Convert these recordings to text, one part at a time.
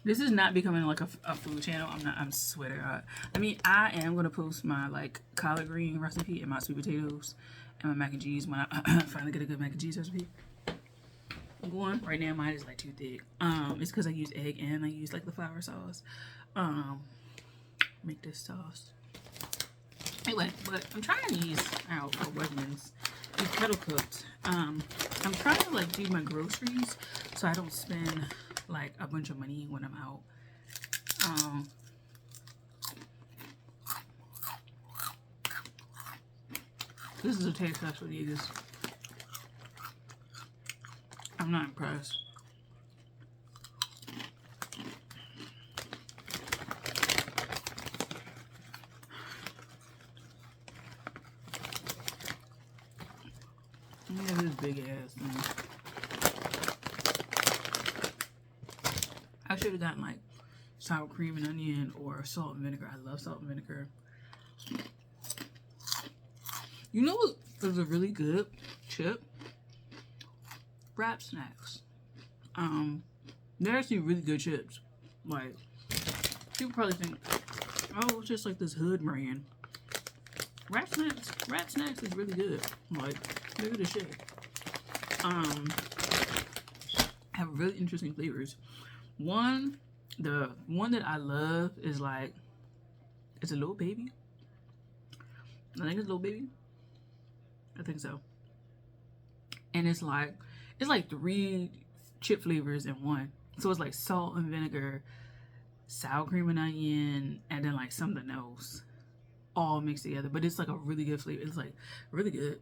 This is not becoming like a food channel. I'm sweating. I mean, I am gonna post my like collard green recipe and my sweet potatoes and my mac and cheese when I finally get a good mac and cheese recipe. I'm going right now. Mine is like too thick. It's because I use egg and I use like the flour sauce. Make this sauce. Anyway, but I'm trying these out for Wegmans. These kettle cooked. I'm trying to like do my groceries so I don't spend like a bunch of money when I'm out. This is a taste test for these. I'm not impressed. Look at this big ass thing. I should have gotten like sour cream and onion or salt and vinegar. I love salt and vinegar. You know what is a really good chip? Wrap Snacks. They're actually really good chips. Like, people probably think, oh, it's just like this hood brand. Wrap Snacks is really good. Like, they're good as shit. Have really interesting flavors. The one that I love is like, it's a little baby. I think it's a little baby. I think so. And it's like 3 chip flavors in one. So it's like salt and vinegar, sour cream and onion, and then like something else, all mixed together. But it's like a really good flavor. It's like really good.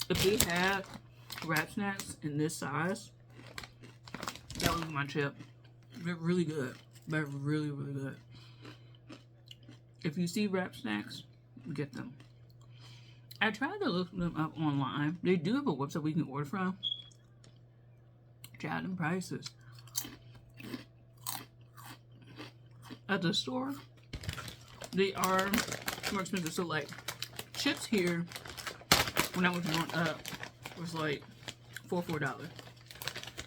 If they had Wrap Snacks in this size, that would be my chip. They're really good. They're really, really good. If you see Wrap Snacks, get them. I tried to look them up online. They do have a website we can order from. Child and prices. At the store, they are more expensive. So like chips here, when I was going up, was like $4.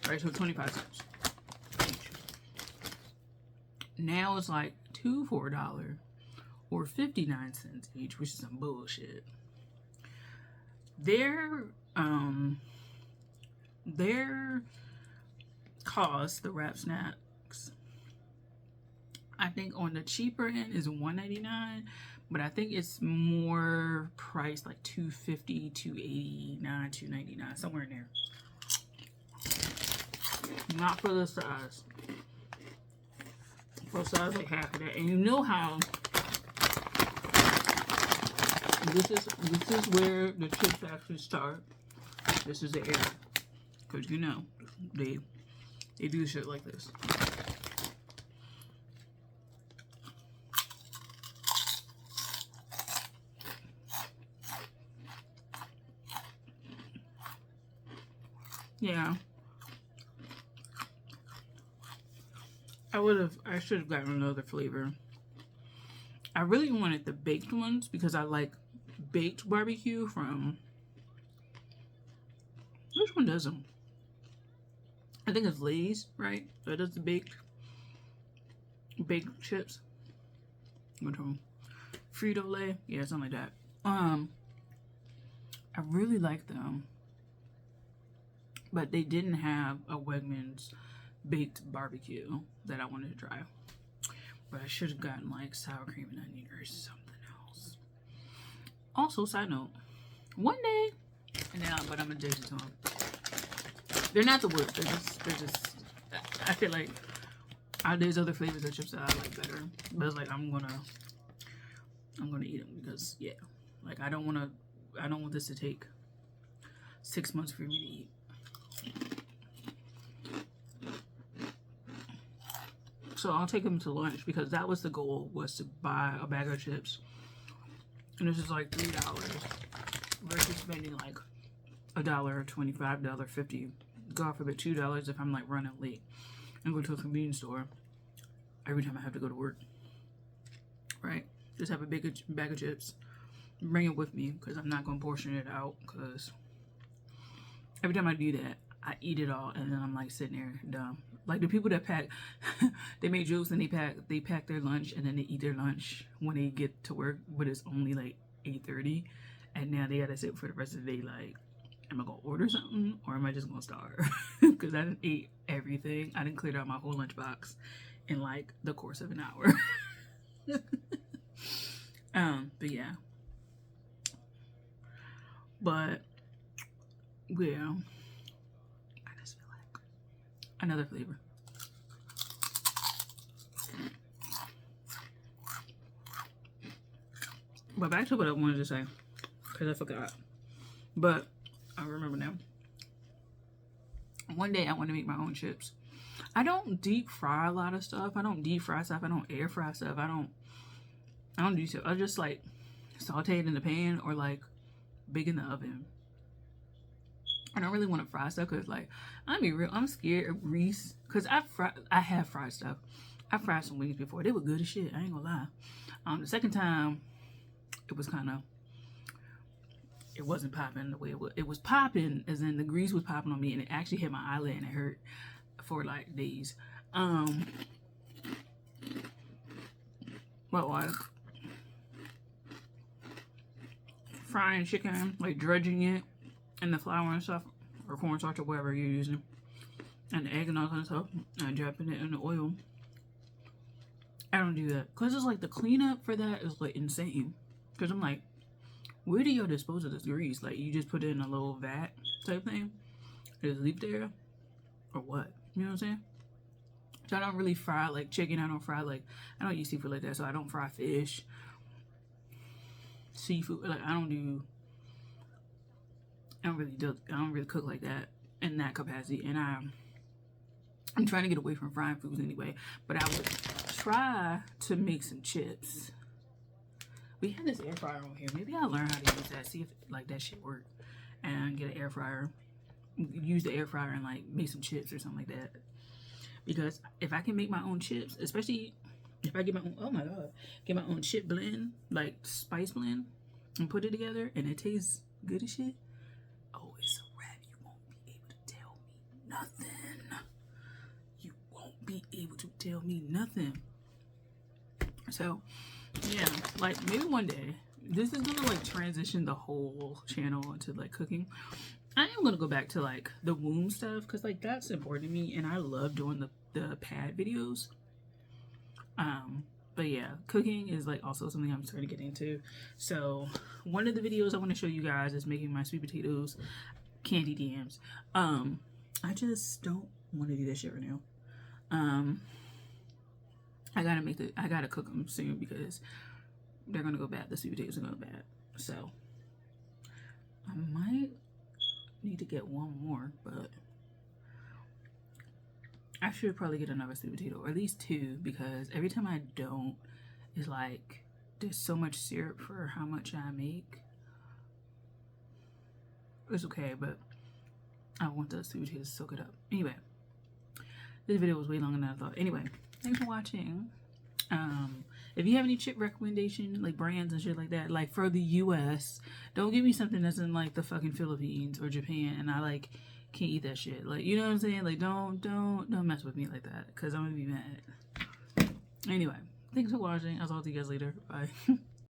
Right, so 25 cents each. Now it's like $2 for $1 or 59 cents each, which is some bullshit. Their cost, the Wrap Snacks, I think on the cheaper end is $1.99, but I think it's more priced like $2.50, $2.89, $2.99, somewhere in there. Not for the size. For size like half of that. And you know how this is where the chips actually start. This is the area. Because you know, they do shit like this. Yeah. I should have gotten another flavor. I really wanted the baked ones because I like baked barbecue from, which one does them? I think it's Lay's, right? That does the baked chips. What's wrong? Frito-Lay? Yeah, something like that. I really like them. But they didn't have a Wegmans baked barbecue that I wanted to try. But I should have gotten like sour cream and onion or something else. Also, side note, one day, but I'm addicted to them. They're not the worst. They're just. I feel like there's other flavors of chips that I like better. But it's like I'm gonna eat them because yeah, like I don't want this to take 6 months for me to eat. So I'll take them to lunch because that was the goal, was to buy a bag of chips. And this is like $3 versus spending like $1.25, $1.50. God forbid $2 if I'm like running late and go to a convenience store every time I have to go to work. Right? Just have a big bag of chips. Bring it with me because I'm not going to portion it out because every time I do that, I eat it all and then I'm like sitting there dumb. Like the people that pack, they make jokes and they pack their lunch and then they eat their lunch when they get to work, but it's only like 8:30, and now they gotta sit for the rest of the day. Like, am I gonna order something or am I just gonna starve? Because I didn't eat everything. I didn't clear out my whole lunchbox in like the course of an hour. But yeah. But yeah, I just feel like another flavor. But back to what I wanted to say, because I forgot. But I remember now. One day I want to make my own chips. I don't deep fry a lot of stuff. I don't deep fry stuff. I don't air fry stuff. I don't do so. I just like saute it in the pan or like bake in the oven. I don't really want to fry stuff because, like, I'm be real, I'm scared of grease. Because I have fried stuff. I fried some wings before. They were good as shit. I ain't gonna lie. The second time, it was kind of, it wasn't popping the way it was popping, as in the grease was popping on me, and it actually hit my eyelid and it hurt for like days. But like frying chicken, like dredging it in the flour and stuff, or cornstarch or whatever you're using, and the egg and all kind of stuff, and dropping it in the oil. I don't do that because it's like the cleanup for that is like insane. Because I'm like, where do you dispose of this grease? Like, you just put it in a little vat type thing, just leave there, or what? You know what I'm saying? So I don't really fry like chicken. I don't eat seafood like that, so I don't fry fish, seafood. Like, I don't really cook like that in that capacity. And I'm trying to get away from frying foods anyway. But I would try to make some chips. We had this air fryer on here. Maybe I'll learn how to use that. See if like that shit work. And get an air fryer. Use the air fryer and like make some chips or something like that. Because if I can make my own chips, especially if I get my own, get my own chip blend, like spice blend, and put it together, and it tastes good as shit. Oh, it's a wrap. You won't be able to tell me nothing. You won't be able to tell me nothing. So, yeah, like maybe one day, this is gonna like transition the whole channel into like cooking. I am gonna go back to like the womb stuff because like that's important to me, and I love doing the pad videos. But yeah, cooking is like also something I'm starting to get into. So one of the videos I want to show you guys is making my sweet potatoes candied yams. I just don't want to do that shit right now. I gotta cook them soon because they're gonna go bad. The sweet potatoes are gonna go bad. So I might need to get one more, but I should probably get another sweet potato, or at least two, because every time I don't, it's like there's so much syrup for how much I make. It's okay, but I want the sweet potatoes to soak it up. Anyway, this video was way longer than I thought. Anyway, thanks for watching. If you have any chip recommendation, like brands and shit like that, like for the US, don't give me something that's in like the fucking Philippines or Japan and I like can't eat that shit. Like, you know what I'm saying? Like, don't mess with me like that, because I'm gonna be mad. Anyway, thanks for watching. I'll talk to you guys later. Bye.